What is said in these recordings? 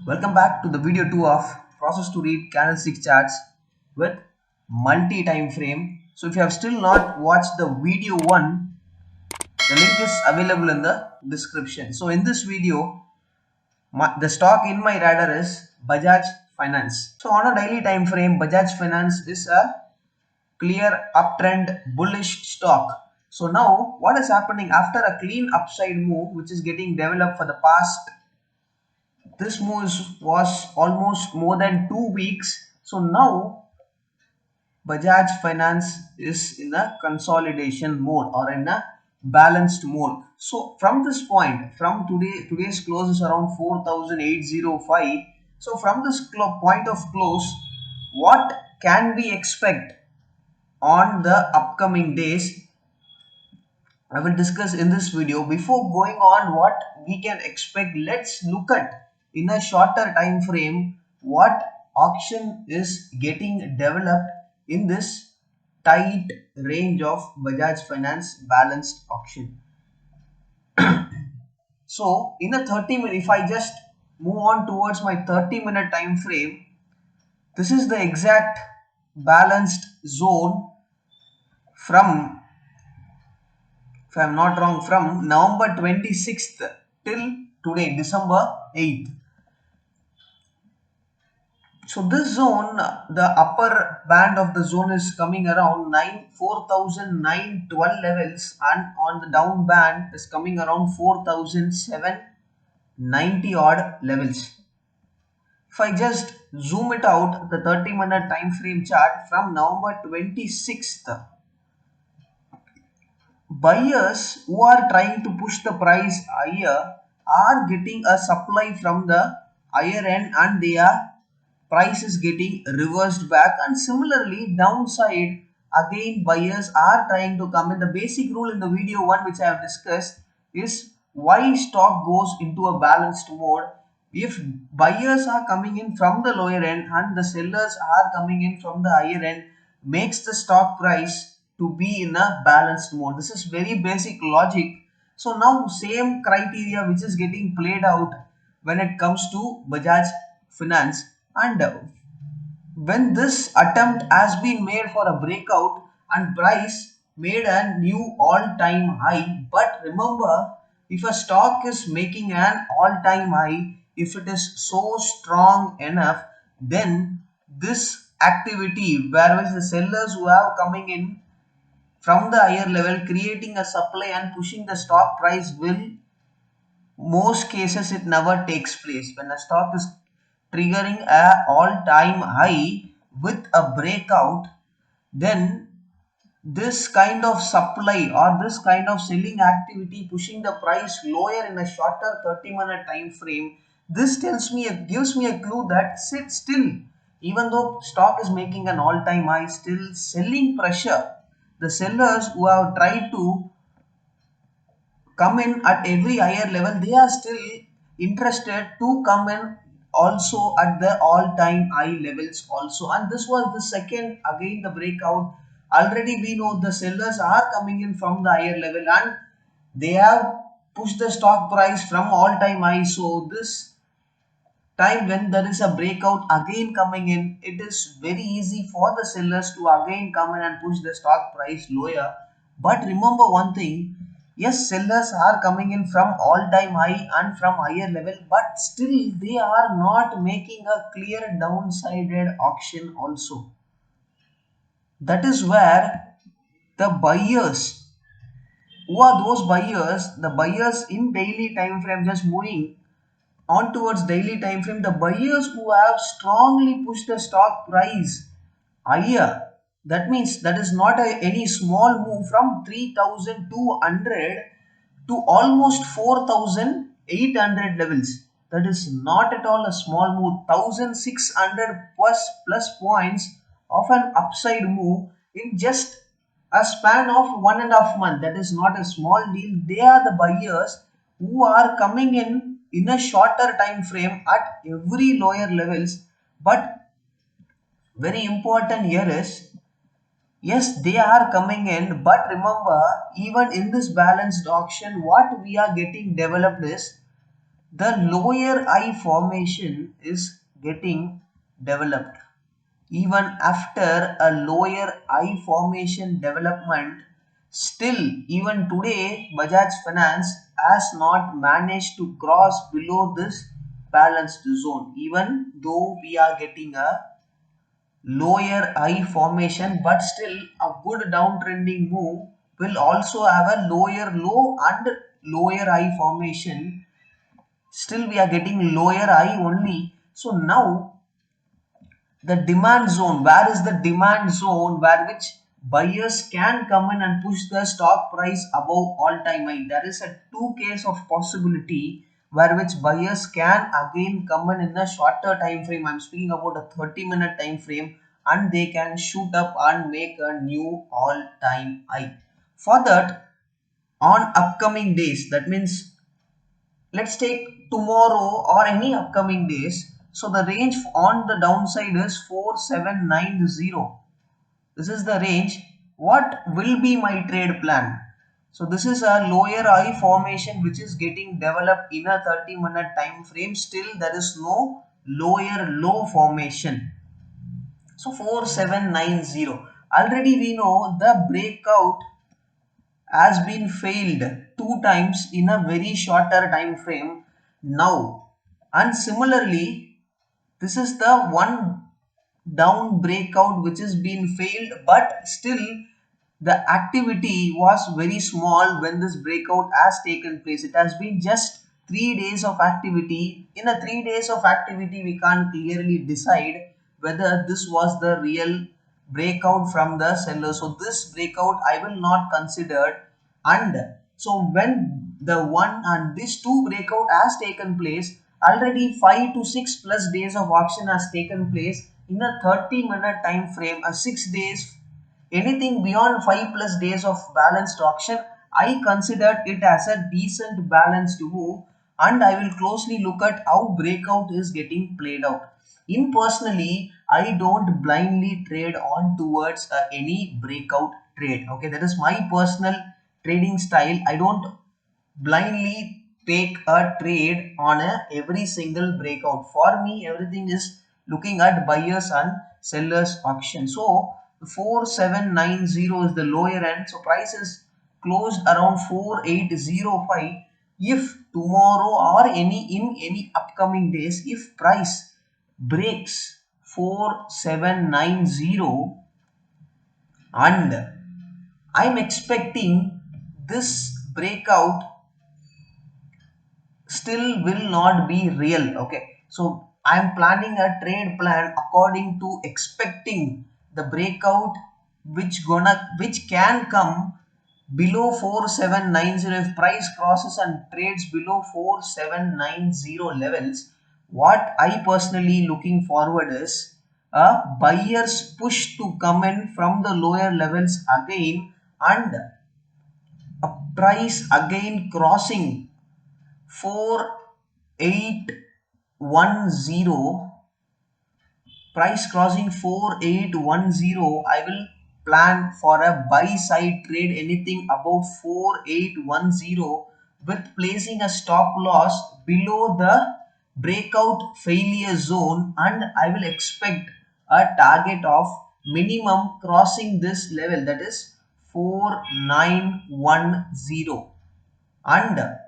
Welcome back to the video 2 of process to read candlestick charts with multi-time frame. So if you have still not watched the video 1, the link is available in the description. So in this video, the stock in my radar is Bajaj Finance. So on a daily time frame, Bajaj Finance is a clear uptrend bullish stock. So now what is happening after a clean upside move which is getting developed for the past, this move was almost more than 2 weeks. So now Bajaj Finance is in a consolidation mode or in a balanced mode. So from this point, from today's close is around 4,805. So from this point of close, what can we expect on the upcoming days? I will discuss in this video. Before going on what we can expect, let's look at in a shorter time frame what auction is getting developed in this tight range of Bajaj Finance balanced auction. So in a 30-minute, if I just move on towards my 30-minute time frame, this is the exact balanced zone from, if I am not wrong, from November 26th till today, December 8th. So this zone, the upper band of the zone is coming around 4,912 levels, and on the down band is coming around 4,790 odd levels. If I just zoom it out, the 30-minute time frame chart from November 26th, buyers who are trying to push the price higher are getting a supply from the higher end, and their price is getting reversed back. And similarly downside, again buyers are trying to come in. The basic rule in the video 1 which I have discussed is why stock goes into a balanced mode. If buyers are coming in from the lower end and the sellers are coming in from the higher end, makes the stock price to be in a balanced mode. This is very basic logic. So now same criteria which is getting played out when it comes to Bajaj Finance. And when this attempt has been made for a breakout and price made a new all-time high, but remember, if a stock is making an all-time high, if it is so strong enough, then this activity whereas the sellers who have coming in from the higher level creating a supply and pushing the stock price will, most cases it never takes place. When a stock is triggering a all-time high with a breakout, then this kind of supply or this kind of selling activity pushing the price lower in a shorter 30-minute time frame, this gives me a clue that sit still, even though stock is making an all-time high, still selling pressure, the sellers who have tried to come in at every higher level, they are still interested to come in also at the all-time high levels also. And this was the second, again the breakout. Already we know the sellers are coming in from the higher level and they have pushed the stock price from all-time high. So this time when there is a breakout again coming in, it is very easy for the sellers to again come in and push the stock price lower. But remember one thing, yes, sellers are coming in from all-time high and from higher level, but still they are not making a clear downsided auction also. That is where the buyers, who are those buyers, the buyers in daily time frame, just moving on towards daily time frame, the buyers who have strongly pushed the stock price higher, that means that is not any small move from 3,200 to almost 4,800 levels. That is not at all a small move. 1,600 plus points of an upside move in just a span of 1.5 months. That is not a small deal. They are the buyers who are coming in a shorter time frame at every lower levels. But very important here is, yes, they are coming in, but remember, even in this balanced auction, what we are getting developed is the lower I formation is getting developed. Even after a lower I formation development, still even today Bajaj Finance has not managed to cross below this balanced zone, even though we are getting a lower I formation, but still a good downtrending move will also have a lower low and lower I formation. Still we are getting lower I only. So now the demand zone, where is the demand zone where which buyers can come in and push the stock price above all time high? There is a two case of possibility where which buyers can again come in a shorter time frame. I'm speaking about a 30-minute time frame, and they can shoot up and make a new all time high. For that, on upcoming days, that means let's take tomorrow or any upcoming days. So the range on the downside is 4790. This is the range. What will be my trade plan? So this is a lower I formation which is getting developed in a 30-minute time frame. Still there is no lower low formation. So 4790. Already we know the breakout has been failed two times in a very shorter time frame now, and similarly this is the one down breakout which has been failed, but still the activity was very small when this breakout has taken place. It has been just 3 days of activity. In a 3 days of activity we can't clearly decide whether this was the real breakout from the seller. So this breakout I will not consider. And so when the one and this two breakout has taken place, already 5 to 6 plus days of auction has taken place in a 30-minute time frame. A 6 days, anything beyond 5 plus days of balanced auction, I considered it as a decent balanced move, and I will closely look at how breakout is getting played out. In personally, I don't blindly trade on towards any breakout trade. Okay, that is my personal trading style. I don't blindly take a trade on every single breakout. For me, everything is looking at buyers and sellers auction. So 4790 is the lower end. So price is closed around 4805. If tomorrow or any upcoming days, if price breaks 4790, and I'm expecting this breakout still will not be real. Okay, so I am planning a trade plan according to expecting the breakout which can come below 4790. If price crosses and trades below 4790 levels, what I personally looking forward is a buyer's push to come in from the lower levels again, and a price again crossing 4810. Price crossing 4810, I will plan for a buy side trade anything above 4810, with placing a stop loss below the breakout failure zone, and I will expect a target of minimum crossing this level, that is 4910. And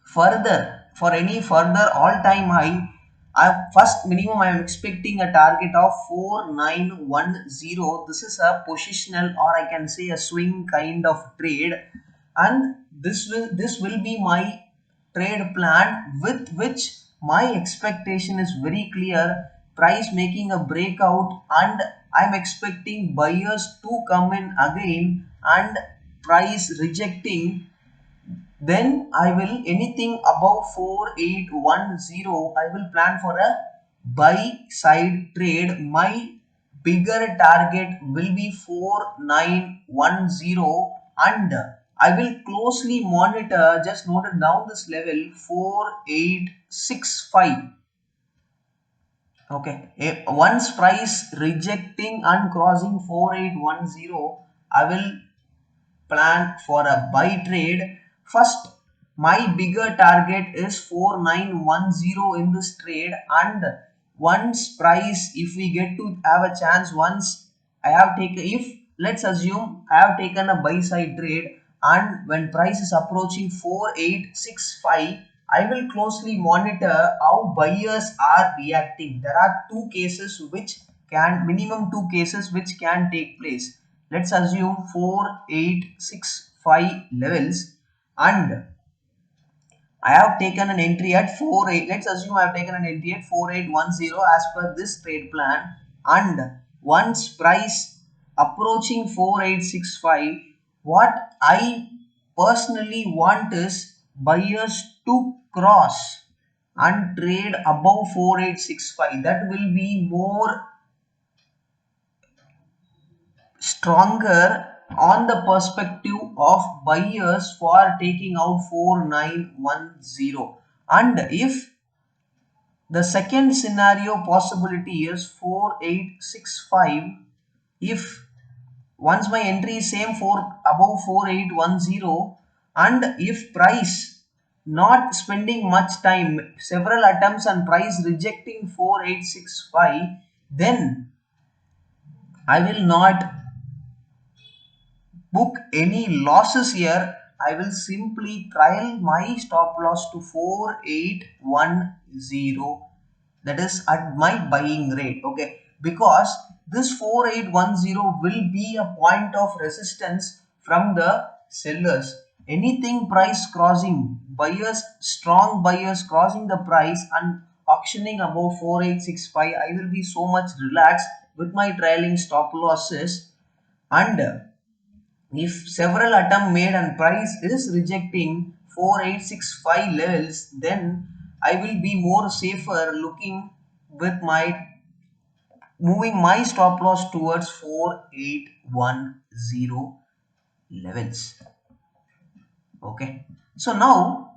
further, for any further all-time high, first minimum I am expecting a target of 4910. This is a positional, or I can say a swing kind of trade, and this will be my trade plan, with which my expectation is very clear. Price making a breakout, and I'm expecting buyers to come in again, and price rejecting, then I will anything above 4810, I will plan for a buy side trade. My bigger target will be 4910, and I will closely monitor, just note it down this level, 4865. Okay, once price rejecting and crossing 4810, I will plan for a buy trade. First, my bigger target is 4910 in this trade, and once price, if we get to have a chance, once I have taken, if let's assume I have taken a buy side trade, and when price is approaching 4865, I will closely monitor how buyers are reacting. There are minimum two cases which can take place. Let's assume 4865 levels, and I have taken an entry at 48. Let's assume I have taken an entry at 4810 as per this trade plan. And once price approaching 4865, what I personally want is buyers to cross and trade above 4865. That will be more stronger on the perspective of buyers for taking out 4910. And if the second scenario possibility is 4865, if once my entry is same for above 4810, and if price not spending much time, several attempts and price rejecting 4865, then I will not book any losses here. I will simply trial my stop loss to 4810, that is at my buying rate. Okay, because this 4810 will be a point of resistance from the sellers. Anything price crossing, buyers, strong buyers crossing the price and auctioning above 4865, I will be so much relaxed with my trailing stop losses. And if several attempt made and price is rejecting 4865 levels, then I will be more safer looking with my moving my stop loss towards 4810 levels. Okay, so now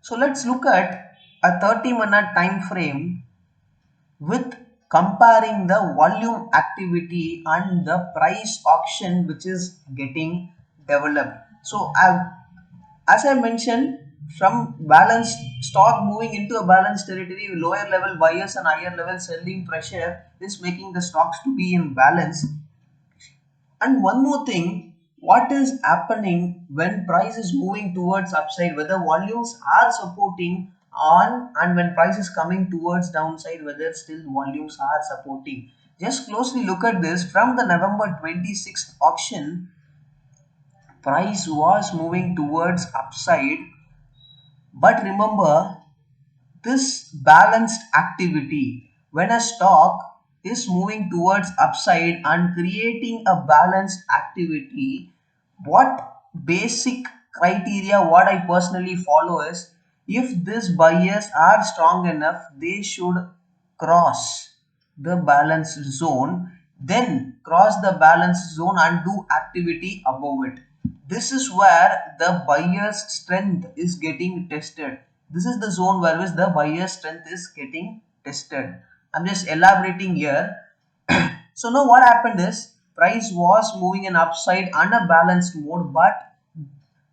so let's look at a 30-minute time frame with comparing the volume activity and the price auction which is getting developed. So as I mentioned, from balanced stock moving into a balanced territory, lower level buyers and higher level selling pressure is making the stocks to be in balance. And one more thing, what is happening when price is moving towards upside, whether volumes are supporting on, and when price is coming towards downside, whether still volumes are supporting. Just closely look at this. From the November 26th auction, price was moving towards upside, but remember, this balanced activity, when a stock is moving towards upside and creating a balanced activity, what basic criteria what I personally follow is, if these buyers are strong enough, they should cross the balance zone, then cross the balance zone and do activity above it. This is where the buyer's strength is getting tested. This is the zone where which the buyer's strength is getting tested. I'm just elaborating here. So now what happened is, price was moving in upside unbalanced mode, but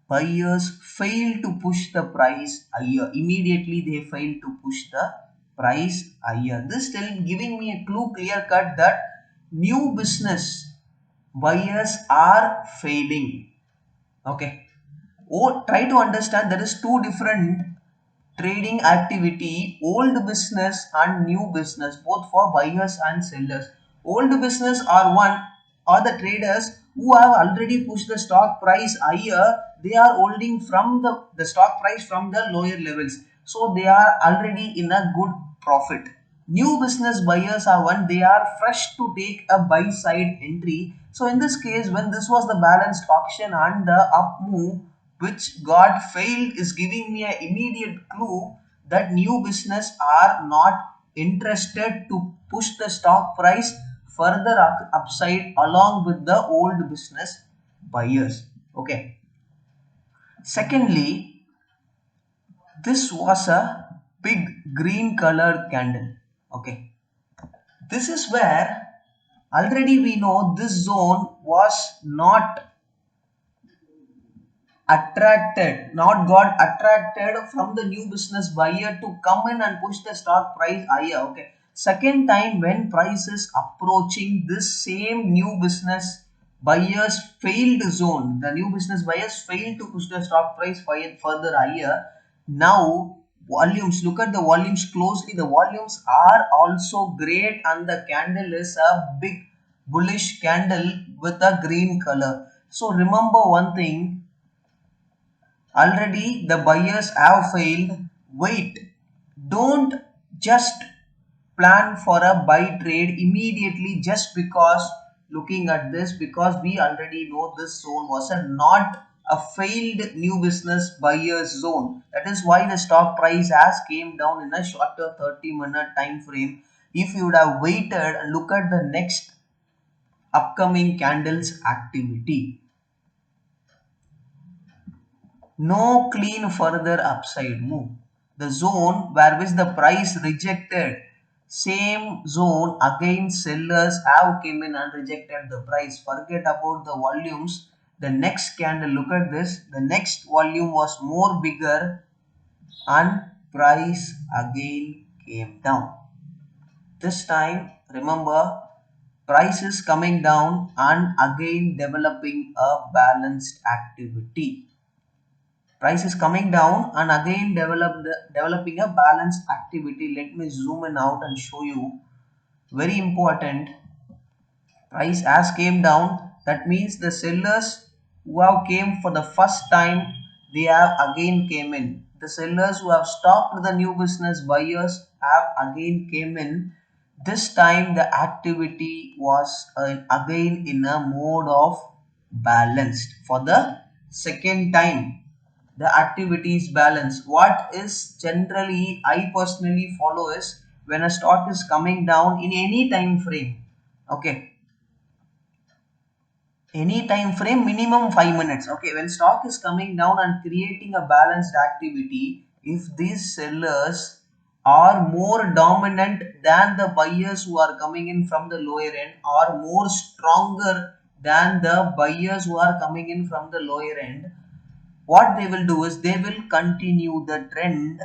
buyers failed to push the price higher. Immediately they failed to push the price higher. This still giving me a clue, clear cut, that new business buyers are failing. Okay. Oh, try to understand there is two different trading activity, old business and new business, both for buyers and sellers. Old business are the traders who have already pushed the stock price higher. They are holding from the stock price from the lower levels, so they are already in a good profit. New business buyers are one, they are fresh to take a buy side entry. So in this case, when this was the balanced auction and the up move which got failed is giving me an immediate clue that new business are not interested to push the stock price further upside along with the old business buyers. Okay. Secondly, this was a big green colored candle. Okay. This is where already we know this zone was not attracted, not got attracted from the new business buyer to come in and push the stock price higher. Okay. Second time, when price is approaching this same new business buyers failed zone, the new business buyers failed to push the stock price further higher. Now volumes, look at the volumes closely. The volumes are also great and the candle is a big bullish candle with a green color. So remember one thing, already the buyers have failed. Wait, don't just plan for a buy trade immediately just because looking at this, because we already know this zone was a not a failed new business buyers zone. That is why the stock price has came down in a shorter 30-minute time frame. If you would have waited and look at the next upcoming candles activity, no clean further upside move. The zone where which the price rejected, same zone again sellers have came in and rejected the price. Forget about the volumes. The next candle, look at this. The next volume was more bigger and price again came down. This time, remember, price is coming down and again developing a balanced activity. Price is coming down and again developing a balanced activity. Let me zoom in out and show you. Very important. Price has came down. That means the sellers who have came for the first time, they have again came in. The sellers who have stopped the new business buyers have again came in. This time the activity was again in a mode of balanced for the second time. The activity is balanced. What is generally I personally follow is when a stock is coming down in any time frame. Okay, any time frame minimum 5 minutes. Okay, when stock is coming down and creating a balanced activity, if these sellers are more dominant than the buyers who are coming in from the lower end, or more stronger than the buyers who are coming in from the lower end, what they will do is they will continue the trend.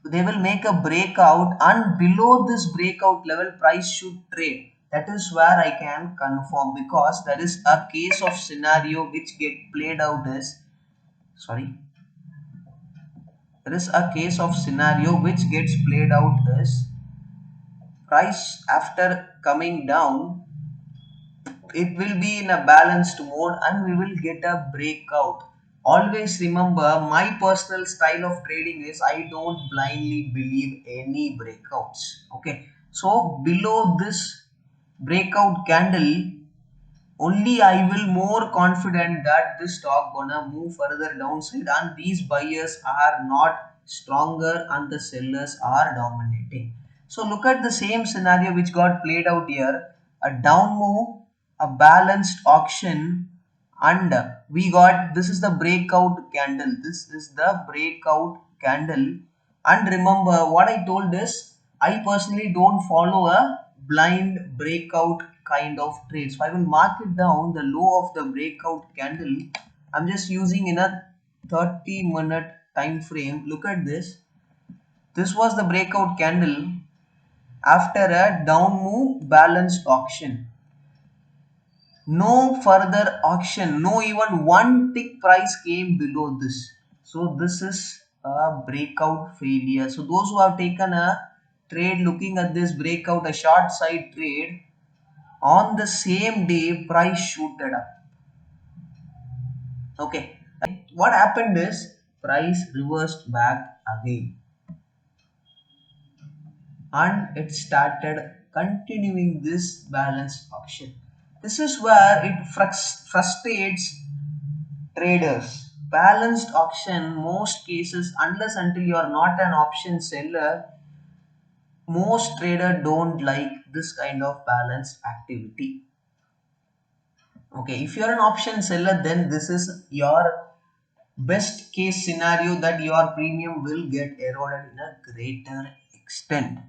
They will make a breakout and below this breakout level price should trade. That is where I can confirm, because there is a case of scenario which get played out as, sorry, there is a case of scenario which gets played out as price after coming down, it will be in a balanced mode and we will get a breakout. Always remember, my personal style of trading is I don't blindly believe any breakouts. Okay, so below this breakout candle only I will more confident that this stock gonna move further downside and these buyers are not stronger and the sellers are dominating. So look at the same scenario which got played out here. A down move, a balanced auction, and we got, this is the breakout candle. This is the breakout candle. And remember what I told is I personally don't follow a blind breakout kind of trade. So I will mark it down the low of the breakout candle. I'm just using in a 30-minute time frame. Look at this. This was the breakout candle after a down move balanced auction. No further auction, no even one tick price came below this. So this is a breakout failure. So those who have taken a trade looking at this breakout, a short side trade, on the same day price shooted up. Okay, what happened is price reversed back again and it started continuing this balanced auction. This is where it frustrates traders. Balanced auction, most cases, unless until you are not an option seller, most traders don't like this kind of balanced activity. Okay, if you are an option seller, then this is your best case scenario that your premium will get eroded in a greater extent.